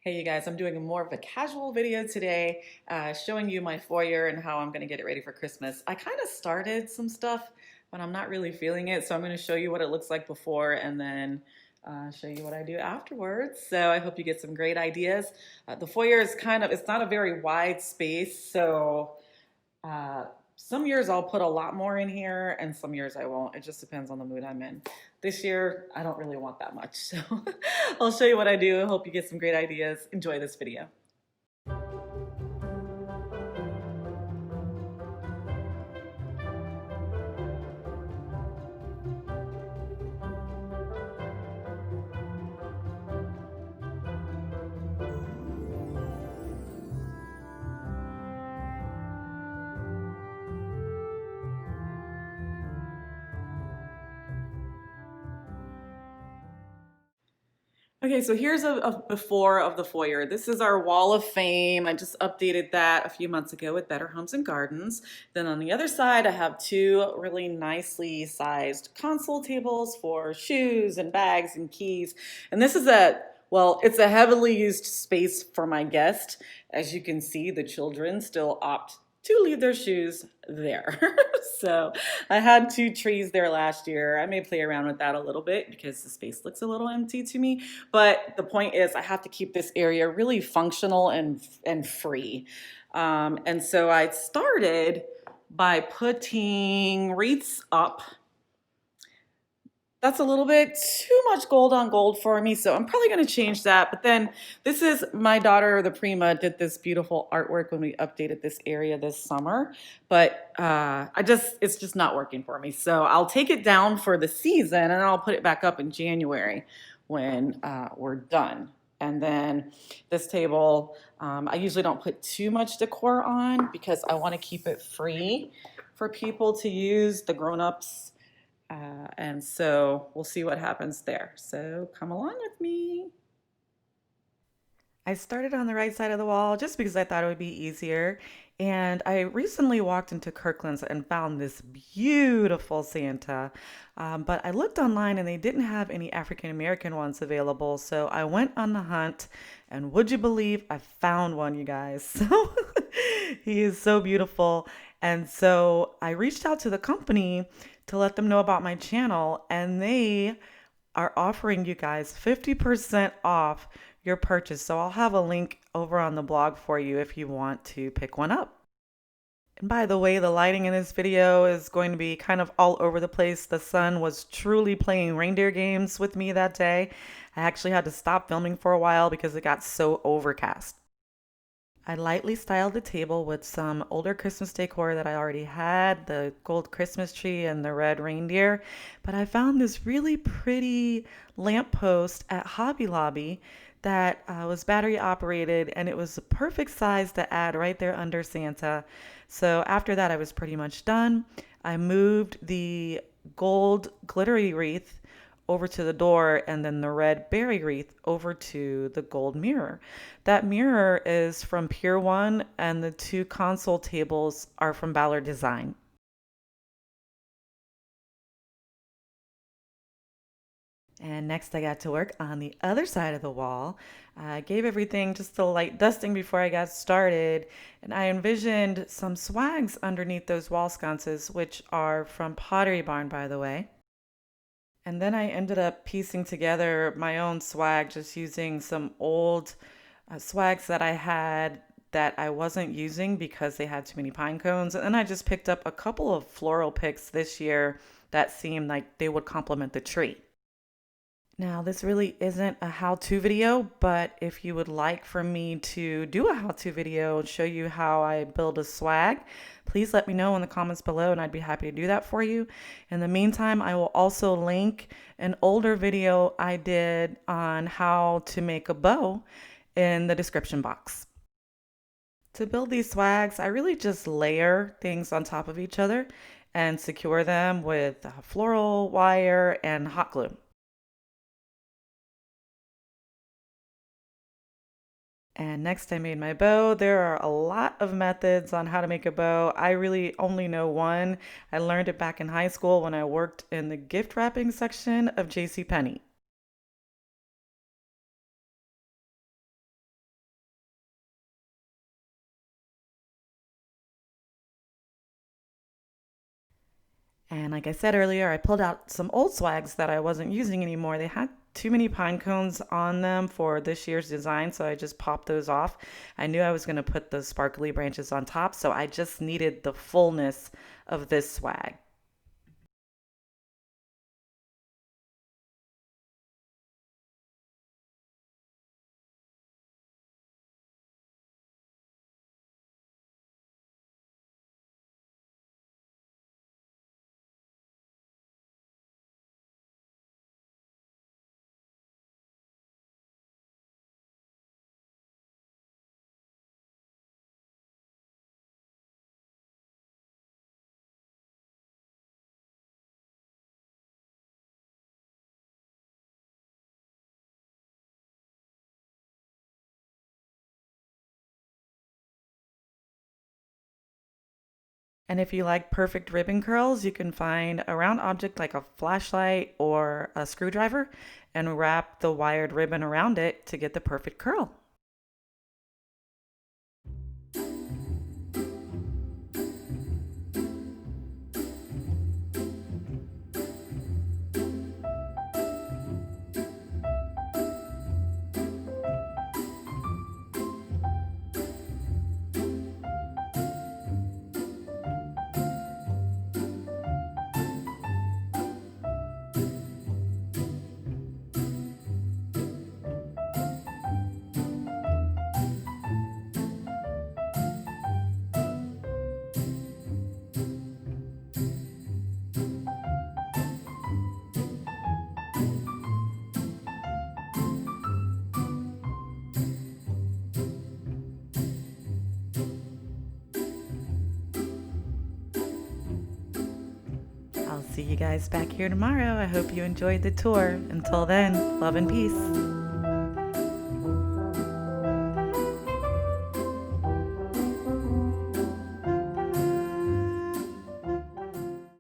Hey you guys, I'm doing more of a casual video today, showing you my foyer and how I'm going to get it ready for Christmas. I kind of started some stuff, but I'm not really feeling it, so I'm going to show you what it looks like before and then show you what I do afterwards. So I hope you get some great ideas. The foyer is it's not a very wide space, so uh, some years I'll put a lot more in here and some years I won't. It just depends on the mood I'm in. This year, I don't really want that much. So I'll show you what I do. I hope you get some great ideas. Enjoy this video. Okay, so here's a before of the foyer. This is our wall of fame. I just updated that a few months ago with Better Homes and Gardens. Then on the other side, I have two really nicely sized console tables for shoes and bags and keys. And this is it's a heavily used space for my guest. As you can see, the children still opt to leave their shoes there. So I had two trees there last year. I may play around with that a little bit because the space looks a little empty to me. But the point is, I have to keep this area really functional and free. And so I started by putting wreaths up. That's a little bit too much gold on gold for me, so I'm probably going to change that. But then this is my daughter, the Prima, did this beautiful artwork when we updated this area this summer. But it's just not working for me. So I'll take it down for the season and I'll put it back up in January when we're done. And then this table, I usually don't put too much decor on because I want to keep it free for people to use, the grown-ups. And so we'll see what happens there. So come along with me. I started on the right side of the wall just because I thought it would be easier. And I recently walked into Kirkland's and found this beautiful Santa. But I looked online and they didn't have any African American ones available. So I went on the hunt. And would you believe I found one, you guys? So he is so beautiful. And so I reached out to the company to let them know about my channel. And they are offering you guys 50% off your purchase. So I'll have a link over on the blog for you if you want to pick one up. And by the way, the lighting in this video is going to be kind of all over the place. The sun was truly playing reindeer games with me that day. I actually had to stop filming for a while because it got so overcast. I lightly styled the table with some older Christmas decor that I already had, the gold Christmas tree and the red reindeer. But I found this really pretty lamppost at Hobby Lobby that was battery operated, and it was the perfect size to add right there under Santa. So after that, I was pretty much done. I moved the gold glittery wreath over to the door and then the red berry wreath over to the gold mirror. That mirror is from Pier 1 and the two console tables are from Ballard Design. And next I got to work on the other side of the wall. I gave everything just a light dusting before I got started, and I envisioned some swags underneath those wall sconces, which are from Pottery Barn, by the way. And then I ended up piecing together my own swag, just using some old swags that I had that I wasn't using because they had too many pine cones. And then I just picked up a couple of floral picks this year that seemed like they would complement the tree. Now, this really isn't a how-to video, but if you would like for me to do a how-to video and show you how I build a swag, please let me know in the comments below and I'd be happy to do that for you. In the meantime, I will also link an older video I did on how to make a bow in the description box. To build these swags, I really just layer things on top of each other and secure them with floral wire and hot glue. And next I made my bow. There are a lot of methods on how to make a bow. I really only know one. I learned it back in high school when I worked in the gift wrapping section of JCPenney. And like I said earlier, I pulled out some old swags that I wasn't using anymore. They had too many pine cones on them for this year's design, so I just popped those off. I knew I was going to put the sparkly branches on top, so I just needed the fullness of this swag. And if you like perfect ribbon curls, you can find a round object like a flashlight or a screwdriver and wrap the wired ribbon around it to get the perfect curl. I'll see you guys back here tomorrow. I hope you enjoyed the tour. Until then, love and peace.